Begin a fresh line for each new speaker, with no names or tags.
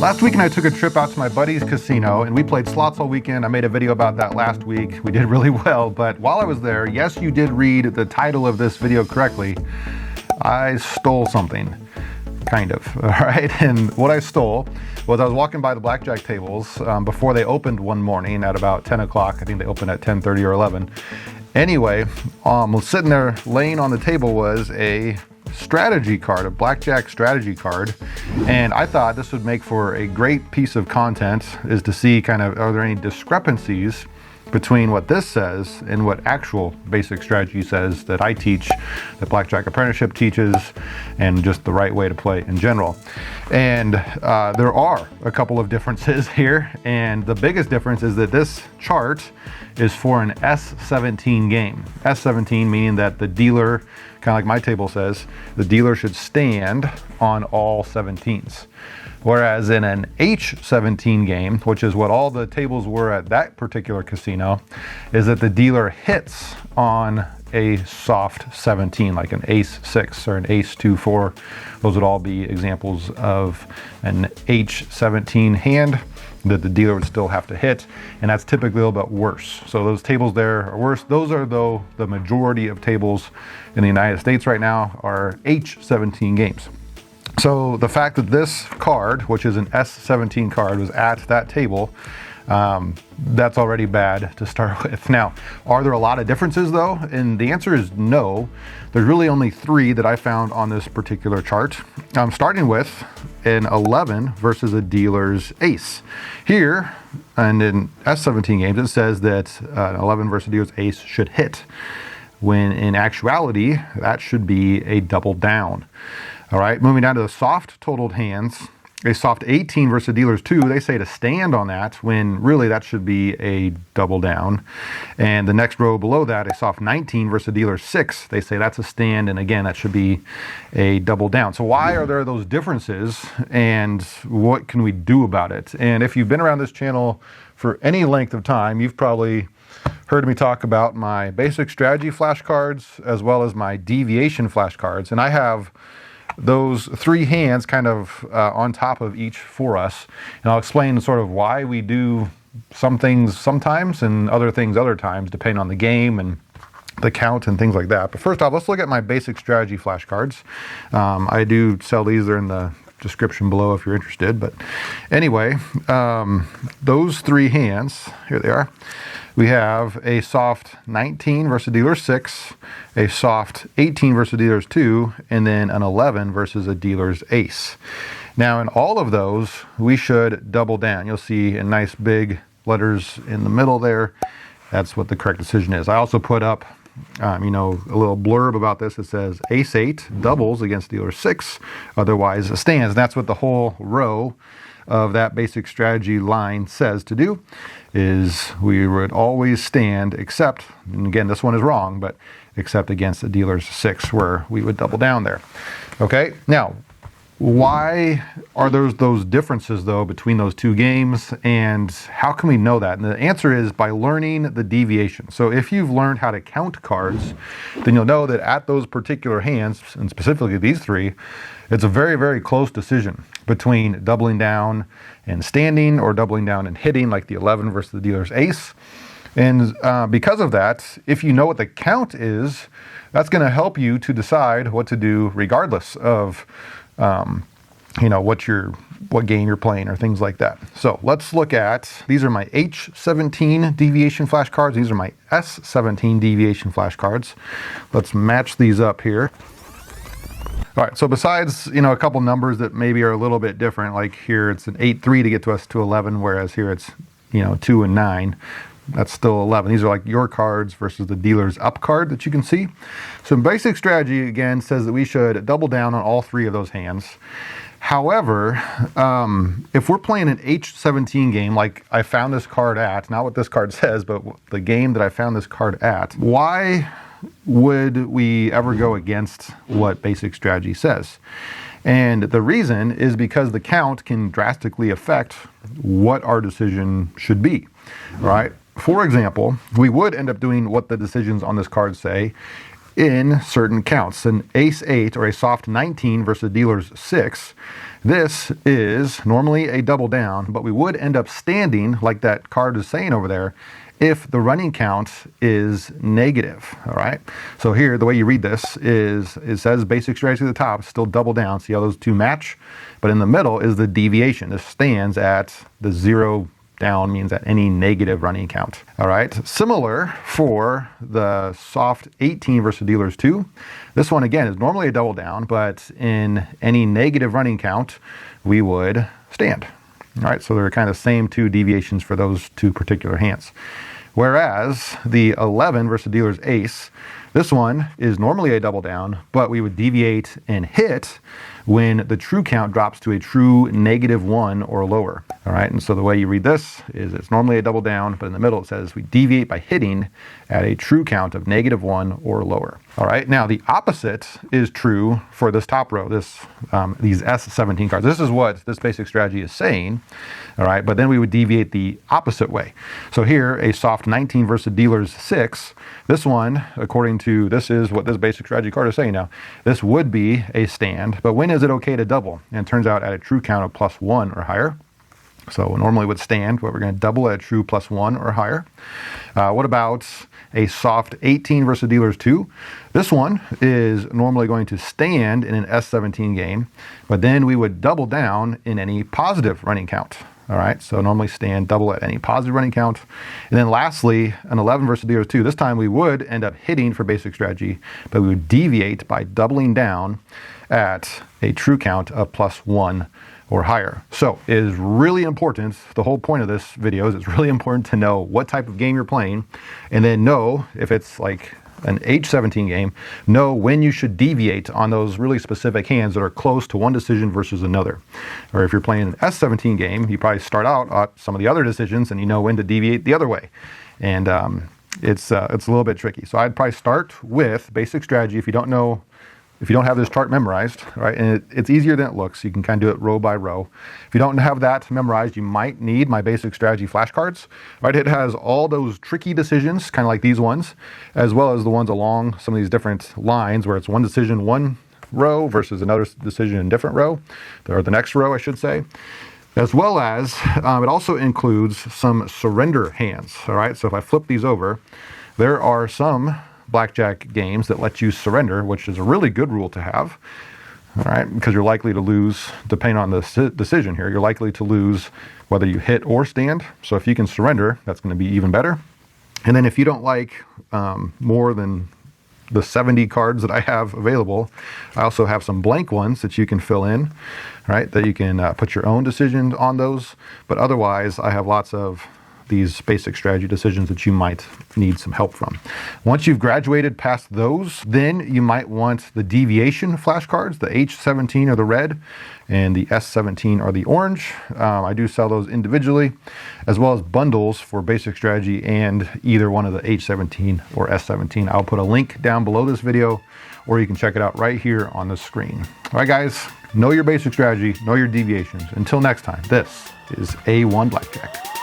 Last weekend I took a trip out to my buddy's casino and we played slots all weekend. I made a video about that last week. We did really well, but while I was there, yes, you did read the title of this video correctly. I stole something, kind of, all right? And what I stole was I was walking by the blackjack tables before they opened one morning at about 10 o'clock. I think they opened at 10:30 or 11. Anyway, sitting there laying on the table was a strategy card, a blackjack strategy card, and I thought this would make for a great piece of content, is to see kind of, are there any discrepancies between what this says and what actual basic strategy says that I teach, that Blackjack Apprenticeship teaches, and just the right way to play in general. And there are a couple of differences here, and the biggest difference is that this chart is for an S17 game. S17 meaning that the dealer, kind of like my table says, the dealer should stand on all 17s. Whereas in an H17 game, which is what all the tables were at that particular casino, is that the dealer hits on a soft 17, like an ace 6 or an ace 2-4. Those would all be examples of an H17 hand that the dealer would still have to hit, and that's typically a little bit worse. So those tables there are worse. Those are, though, the majority of tables in the United States right now are H17 games. So the fact that this card, which is an S17 card, was at that table, that's already bad to start with. Now, are there a lot of differences though? And the answer is no. There's really only 3 that I found on this particular chart. I'm starting with an 11 versus a dealer's ace. Here, and in S17 games, it says that an 11 versus a dealer's ace should hit, when in actuality, that should be a double down. All right, moving down to the soft totaled hands, a soft 18 versus a dealer's 2, they say to stand on that, when really that should be a double down. And the next row below that, a soft 19 versus a dealer's 6, they say that's a stand, and again, that should be a double down. So why are there those differences, and what can we do about it? And if you've been around this channel for any length of time, you've probably heard me talk about my basic strategy flashcards as well as my deviation flashcards, and I have those 3 hands kind of on top of each for us, and I'll explain sort of why we do some things sometimes and other things other times, depending on the game and the count and things like that. But first off, let's look at my basic strategy flashcards. I do sell these, they're in the description below if you're interested. But anyway, those 3 hands, here they are. We have a soft 19 versus dealer's 6, a soft 18 versus dealer's 2, and then an 11 versus a dealer's ace. Now in all of those, we should double down. You'll see in nice big letters in the middle there. That's what the correct decision is. I also put up a little blurb about this. It says ace 8 doubles against dealer 6, otherwise stands. And that's what the whole row of that basic strategy line says to do, is we would always stand except, and again this one is wrong, but except against the dealer's 6, where we would double down there. Okay, now why are there those differences though between those 2 games, and how can we know that? And the answer is by learning the deviation. So if you've learned how to count cards, then you'll know that at those particular hands, and specifically these 3, it's a very, very close decision between doubling down and standing, or doubling down and hitting, like the 11 versus the dealer's ace. And because of that, if you know what the count is, that's going to help you to decide what to do regardless of what game you're playing or things like that. So let's look at, these are my H17 deviation flashcards. These are my S17 deviation flashcards. Let's match these up here. All right, so besides, a couple numbers that maybe are a little bit different, like here it's an 8-3 to get to us to 11, whereas here it's, 2 and 9. That's still 11. These are like your cards versus the dealer's up card that you can see. So basic strategy, again, says that we should double down on all 3 of those hands. However, if we're playing an H17 game, like I found this card at, not what this card says, but the game that I found this card at, why would we ever go against what basic strategy says? And the reason is because the count can drastically affect what our decision should be, right? For example, we would end up doing what the decisions on this card say in certain counts. An ace 8 or a soft 19 versus dealer's 6. This is normally a double down, but we would end up standing, like that card is saying over there, if the running count is negative. All right. So here, the way you read this is it says basic strategy at the top, still double down. See how those two match? But in the middle is the deviation. This stands at the 0 down, means at any negative running count. All right. Similar for the soft 18 versus dealer's 2. This one again is normally a double down, but in any negative running count, we would stand. All right. So they're kind of same two deviations for those two particular hands. Whereas the 11 versus dealer's ace, this one is normally a double down, but we would deviate and hit when the true count drops to a true -1 or lower. All right, and so the way you read this is it's normally a double down, but in the middle it says we deviate by hitting at a true count of -1 or lower. All right, now the opposite is true for this top row, these S17 cards. This is what this basic strategy is saying. All right, but then we would deviate the opposite way. So here, a soft 19 versus dealer's 6. This one, according to this is what this basic strategy card is saying now, this would be a stand, but when is it okay to double? And it turns out at a true count of +1 or higher. So normally would stand, but we're going to double at a true +1 or higher. What about a soft 18 versus dealer's 2? This one is normally going to stand in an S17 game, but then we would double down in any positive running count. All right, so normally stand, double at any positive running count. And then lastly, an 11 versus dealer's 2. This time we would end up hitting for basic strategy, but we would deviate by doubling down at a true count of +1 or higher. So it is really important, the whole point of this video is it's really important to know what type of game you're playing, and then know if it's like an H17 game, know when you should deviate on those really specific hands that are close to one decision versus another. Or if you're playing an S17 game, you probably start out at some of the other decisions and you know when to deviate the other way. And it's a little bit tricky. So I'd probably start with basic strategy if you don't have this chart memorized, right? And it's easier than it looks. You can kind of do it row by row. If you don't have that memorized, you might need my basic strategy flashcards, right? It has all those tricky decisions, kind of like these ones, as well as the ones along some of these different lines where it's one decision, one row versus another decision in a different row, or the next row, I should say. As well as it also includes some surrender hands, all right? So if I flip these over, there are some blackjack games that let you surrender, which is a really good rule to have, all right, because you're likely to lose, depending on the decision here, you're likely to lose whether you hit or stand. So if you can surrender, that's going to be even better. And then if you don't like more than the 70 cards that I have available, I also have some blank ones that you can fill in, right, that you can put your own decision on those. But otherwise, I have lots of these basic strategy decisions that you might need some help from. Once you've graduated past those, then you might want the deviation flashcards. The H17 are the red and the S17 are the orange. I do sell those individually, as well as bundles for basic strategy and either one of the H17 or S17. I'll put a link down below this video, or you can check it out right here on the screen. All right, guys, know your basic strategy, know your deviations. Until next time, this is A1 Blackjack.